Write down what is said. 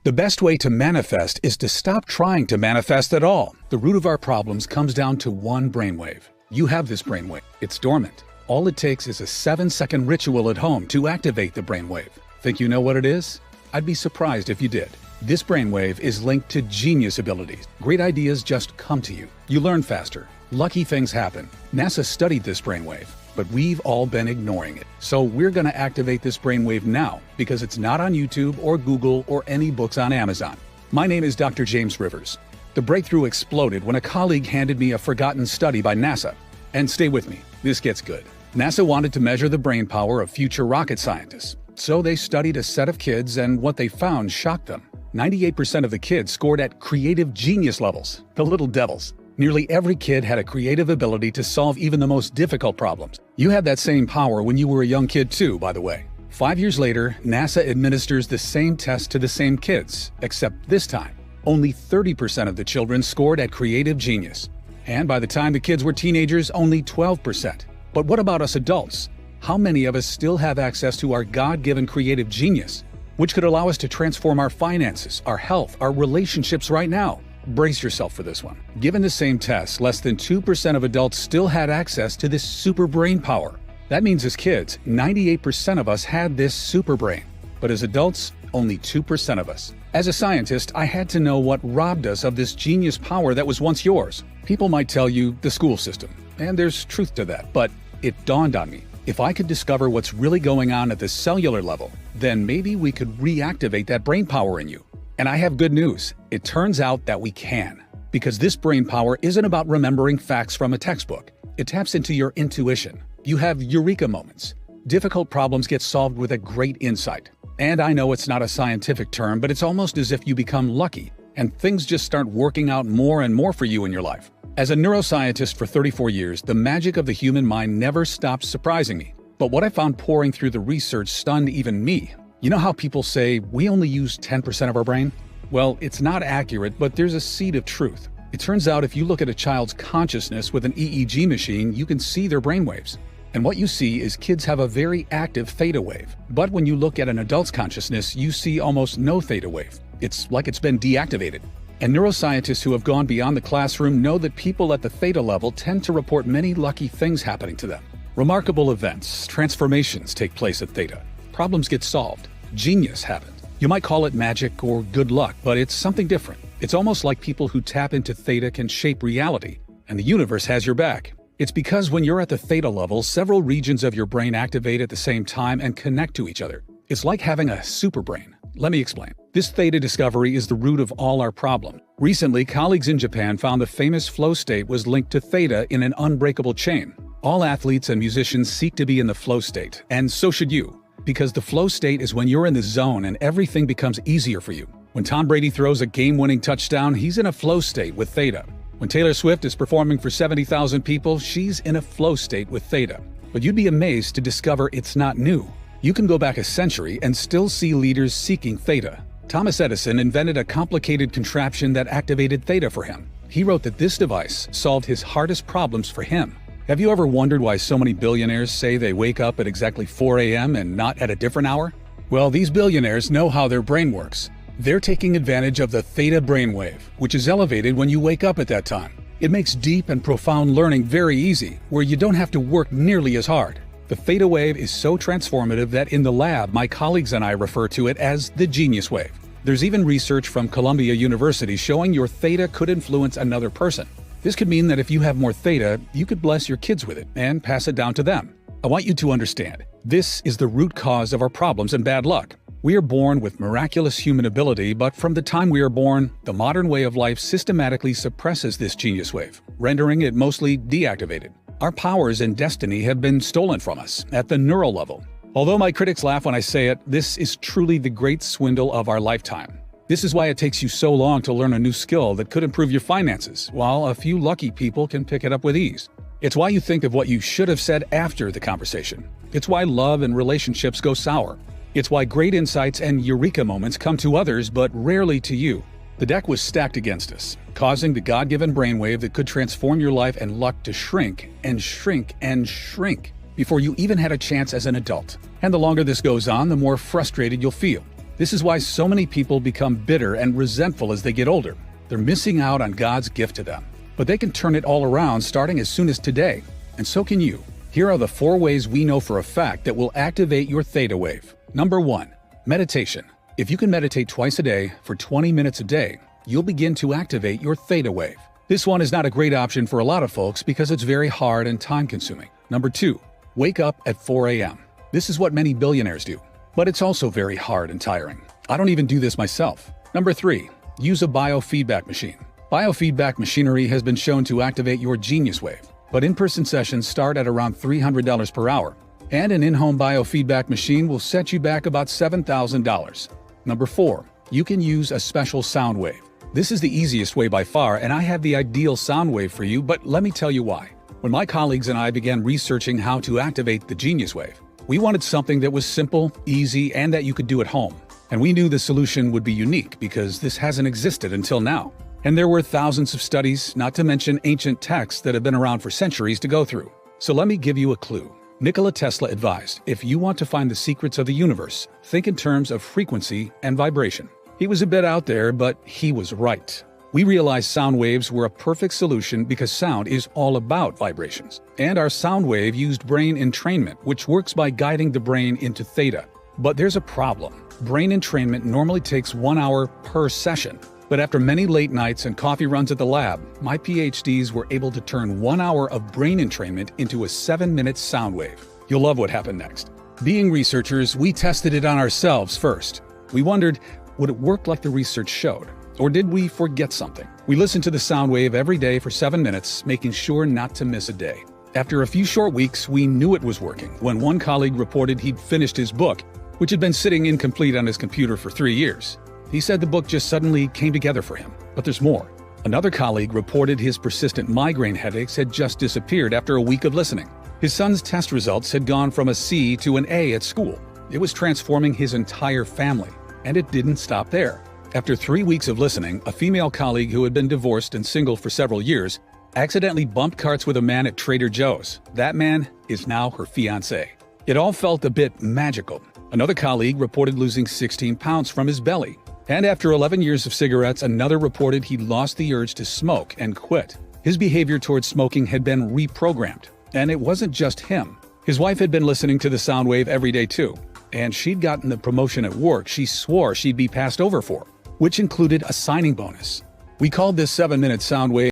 The best way to manifest is to stop trying to manifest at all. The root of our problems comes down to one brainwave. You have this brainwave. It's dormant. All it takes is a 7-second ritual at home to activate the brainwave. Think you know what it is? I'd be surprised if you did. This brainwave is linked to genius abilities. Great ideas just come to you. You learn faster. Lucky things happen. NASA studied this brainwave, but we've all been ignoring it. So we're going to activate this brainwave now because it's not on YouTube or Google or any books on Amazon. My name is Dr. James Rivers. The breakthrough exploded when a colleague handed me a forgotten study by NASA. And stay with me, this gets good. NASA wanted to measure the brain power of future rocket scientists. So they studied a set of kids, and what they found shocked them. 98% of the kids scored at creative genius levels, the little devils. Nearly every kid had a creative ability to solve even the most difficult problems. You had that same power when you were a young kid too, by the way. 5 years later, NASA administers the same test to the same kids, except this time, only 30% of the children scored at creative genius. And by the time the kids were teenagers, only 12%. But what about us adults? How many of us still have access to our God-given creative genius, which could allow us to transform our finances, our health, our relationships right now? Brace yourself for this one. Given the same test, less than 2% of adults still had access to this super brain power. That means as kids, 98% of us had this super brain. But as adults, only 2% of us. As a scientist, I had to know what robbed us of this genius power that was once yours. People might tell you the school system, and there's truth to that, but it dawned on me. If I could discover what's really going on at the cellular level, then maybe we could reactivate that brain power in you. And I have good news. It turns out that we can. Because this brain power isn't about remembering facts from a textbook. It taps into your intuition. You have eureka moments. Difficult problems get solved with a great insight. And I know it's not a scientific term, but it's almost as if you become lucky and things just start working out more and more for you in your life. As a neuroscientist for 34 years, the magic of the human mind never stops surprising me. But what I found pouring through the research stunned even me. You know how people say we only use 10% of our brain? Well, it's not accurate, but there's a seed of truth. It turns out if you look at a child's consciousness with an EEG machine, you can see their brainwaves. And what you see is kids have a very active theta wave. But when you look at an adult's consciousness, you see almost no theta wave. It's like it's been deactivated. And neuroscientists who have gone beyond the classroom know that people at the theta level tend to report many lucky things happening to them. Remarkable events, transformations take place at theta. Problems get solved. Genius happens. You might call it magic or good luck, but it's something different. It's almost like people who tap into theta can shape reality, and the universe has your back. It's because when you're at the theta level, several regions of your brain activate at the same time and connect to each other. It's like having a super brain. Let me explain. This theta discovery is the root of all our problems. Recently, colleagues in Japan found the famous flow state was linked to theta in an unbreakable chain. All athletes and musicians seek to be in the flow state, and so should you. Because the flow state is when you're in the zone and everything becomes easier for you. When Tom Brady throws a game-winning touchdown, he's in a flow state with theta. When Taylor Swift is performing for 70,000 people, she's in a flow state with theta. But you'd be amazed to discover it's not new. You can go back a century and still see leaders seeking theta. Thomas Edison invented a complicated contraption that activated theta for him. He wrote that this device solved his hardest problems for him. Have you ever wondered why so many billionaires say they wake up at exactly 4 a.m. and not at a different hour? Well, these billionaires know how their brain works. They're taking advantage of the theta brainwave, which is elevated when you wake up at that time. It makes deep and profound learning very easy, where you don't have to work nearly as hard. The theta wave is so transformative that in the lab, my colleagues and I refer to it as the genius wave. There's even research from Columbia University showing your theta could influence another person. This could mean that if you have more theta, you could bless your kids with it and pass it down to them. I want you to understand, this is the root cause of our problems and bad luck. We are born with miraculous human ability, but from the time we are born, the modern way of life systematically suppresses this genius wave, rendering it mostly deactivated. Our powers and destiny have been stolen from us at the neural level. Although my critics laugh when I say it, this is truly the great swindle of our lifetime. This is why it takes you so long to learn a new skill that could improve your finances, while a few lucky people can pick it up with ease. It's why you think of what you should have said after the conversation. It's why love and relationships go sour. It's why great insights and eureka moments come to others, but rarely to you. The deck was stacked against us, causing the God-given brainwave that could transform your life and luck to shrink and shrink and shrink before you even had a chance as an adult. And the longer this goes on, the more frustrated you'll feel. This is why so many people become bitter and resentful as they get older. They're missing out on God's gift to them. But they can turn it all around starting as soon as today. And so can you. Here are the 4 ways we know for a fact that will activate your theta wave. Number 1. Meditation. If you can meditate twice a day for 20 minutes a day, you'll begin to activate your theta wave. This one is not a great option for a lot of folks because it's very hard and time-consuming. Number 2. Wake up at 4 a.m. This is what many billionaires do. But it's also very hard and tiring. I don't even do this myself. Number 3. Use a biofeedback machine. Biofeedback machinery has been shown to activate your genius wave, but in-person sessions start at around $300 per hour, and an in-home biofeedback machine will set you back about $7,000. Number 4. You can use a special sound wave. This is the easiest way by far, and I have the ideal sound wave for you, but let me tell you why. When my colleagues and I began researching how to activate the genius wave, we wanted something that was simple, easy, and that you could do at home. And we knew the solution would be unique because this hasn't existed until now. And there were thousands of studies, not to mention ancient texts that have been around for centuries to go through. So let me give you a clue. Nikola Tesla advised, if you want to find the secrets of the universe, think in terms of frequency and vibration. He was a bit out there, but he was right. We realized sound waves were a perfect solution because sound is all about vibrations. And our sound wave used brain entrainment, which works by guiding the brain into theta. But there's a problem. Brain entrainment normally takes 1 hour per session. But after many late nights and coffee runs at the lab, my PhDs were able to turn 1 hour of brain entrainment into a 7-minute sound wave. You'll love what happened next. Being researchers, we tested it on ourselves first. We wondered, would it work like the research showed? Or did we forget something? We listened to the sound wave every day for 7 minutes, making sure not to miss a day. After a few short weeks, we knew it was working when one colleague reported he'd finished his book, which had been sitting incomplete on his computer for 3 years. He said the book just suddenly came together for him. But there's more. Another colleague reported his persistent migraine headaches had just disappeared after a week of listening. His son's test results had gone from a C to an A at school. It was transforming his entire family. And it didn't stop there. After 3 weeks of listening, a female colleague who had been divorced and single for several years accidentally bumped carts with a man at Trader Joe's. That man is now her fiancé. It all felt a bit magical. Another colleague reported losing 16 pounds from his belly. And after 11 years of cigarettes, another reported he'd lost the urge to smoke and quit. His behavior towards smoking had been reprogrammed. And it wasn't just him. His wife had been listening to the sound wave every day too. And she'd gotten the promotion at work she swore she'd be passed over for, which included a signing bonus. We called this 7-minute sound wave